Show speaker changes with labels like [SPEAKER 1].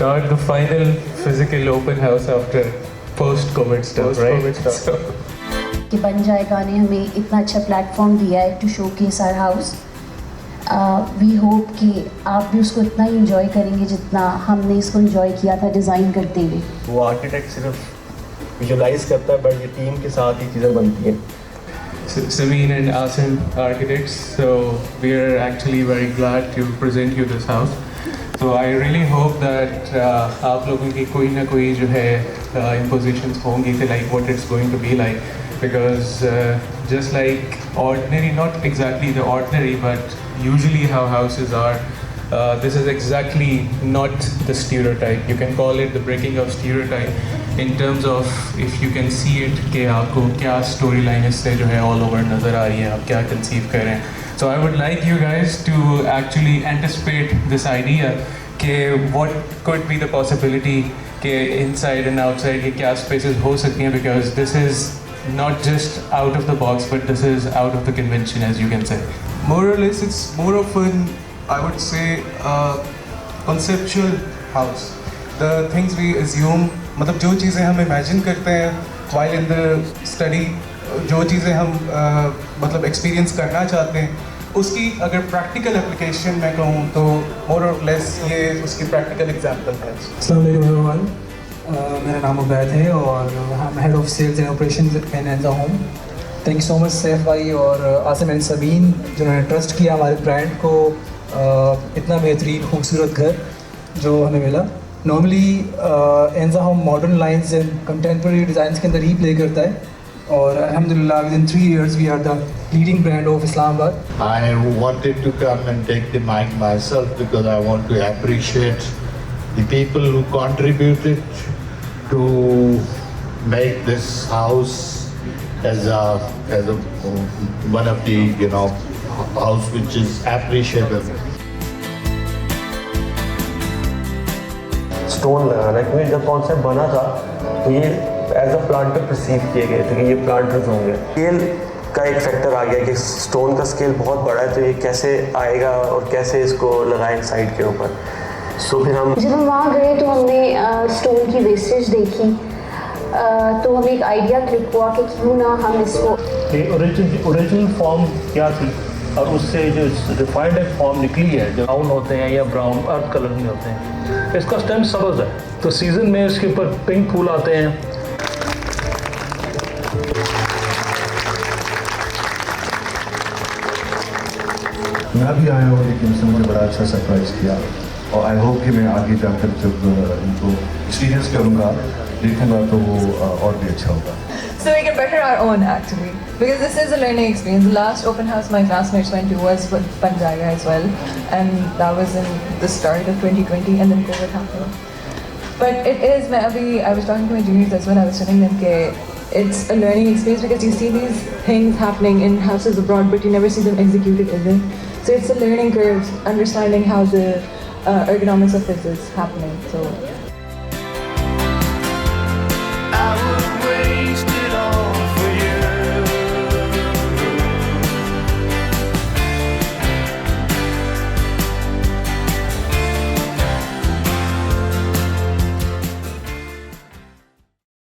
[SPEAKER 1] start the final physical open house after post-COVID stuff, right? So,
[SPEAKER 2] कि Banjaiga ने हमें इतना अच्छा प्लेटफॉर्म दिया है to showcase our house. We hope कि आप भी उसको इतना ही इंजॉय करेंगे जितना हमने इसको इंजॉय किया था डिज़ाइन करते हुए.
[SPEAKER 3] वो आर्किटेक्ट सिर्फ विजुलाइज करता है बट ये टीम के साथ ही चीज़ें बनती हैं.
[SPEAKER 1] Sameen and Asim architects, so we are actually very glad to present you this house. So I really hope that आप लोगों की कोई ना कोई जो है impositions होंगी to like what it's going to be like, because just like ordinary, not exactly the ordinary, but usually how houses are, this is exactly not the stereotype. You can call it the breaking of stereotype in terms of if you can see it कि आपको क्या storyline इससे जो है all over नज़र आ रही है, आप क्या conceive कर रहे हैं. So I would like you guys to actually anticipate this idea कि what could be the possibility कि inside and outside ये क्या spaces हो सकती हैं, because this is not just out of the box but this is out of the convention, as you can say.
[SPEAKER 4] More or less it's more of an, I would say, conceptual house. The things we assume, मतलब जो चीज़ें हम imagine करते हैं while in the study, जो चीज़ें हम मतलब experience करना चाहते हैं, उसकी अगर practical application मैं कहूँ तो more or less ये उसकी practical example है.
[SPEAKER 5] अस्सलाम वालेकुम एवरीवन, मेरा नाम अमजद है और हम head of sales and operations in Enja home. Thank you so much Saif भाई और आसिम एंड सबीन जिन्होंने ट्रस्ट किया हमारे ब्रांड को इतना बेहतरीन खूबसूरत घर जो हमें मिला. Normally Enja home modern lines and contemporary designs के अंदर ही प्ले करता है और अल्हम्दुलिल्लाह with in 3 years we are the leading brand of Islamabad.
[SPEAKER 6] I wanted to come and take the mic myself because I want to appreciate the people who contributed to make this house as a one of the house which is appreciable.
[SPEAKER 3] Stone लगाना है क्योंकि जब concept बना था तो ये as a planter perceive किए गए थे कि ये प्लांटर्स होंगे. स्केल का एक फैक्टर आ गया कि स्टोन का स्केल बहुत बड़ा है तो ये कैसे आएगा और कैसे इसको लगाएं साइड के ऊपर. सो फिर हम
[SPEAKER 2] जब हम वहाँ गए तो हमने स्टोन की वेस्टेज देखी तो हमें एक आइडिया क्लिक हुआ कि क्यों ना हम इसको
[SPEAKER 7] ओरिजिनल फॉर्म क्या थी और उससे जो रिफाइंड फॉर्म निकली है जो ब्राउन होते हैं या ब्राउन अर्थ कलर नहीं होते हैं. इसका स्टेम सब्ज़ है तो सीज़न में इसके ऊपर पिंक फूल आते हैं.
[SPEAKER 8] मैं भी आया हूँ लेकिन उसने मुझे बड़ा अच्छा सरप्राइज़ किया और आई होप कि मैं आगे जाकर जब उनको एक्सपीरियंस करूँगा देखूँगा तो वो और भी अच्छा होगा.
[SPEAKER 9] So we can better our own actually because this is a learning experience. The last open house my classmates went to was with Banjaiga as well, and that was in the start of 2020 and then COVID happened. But it is, I was talking to my juniors as well, I was telling them that it's a learning experience because you see these things happening in houses abroad but you never see them executed in them. So it's a learning curve, understanding how the ergonomics of this is happening. So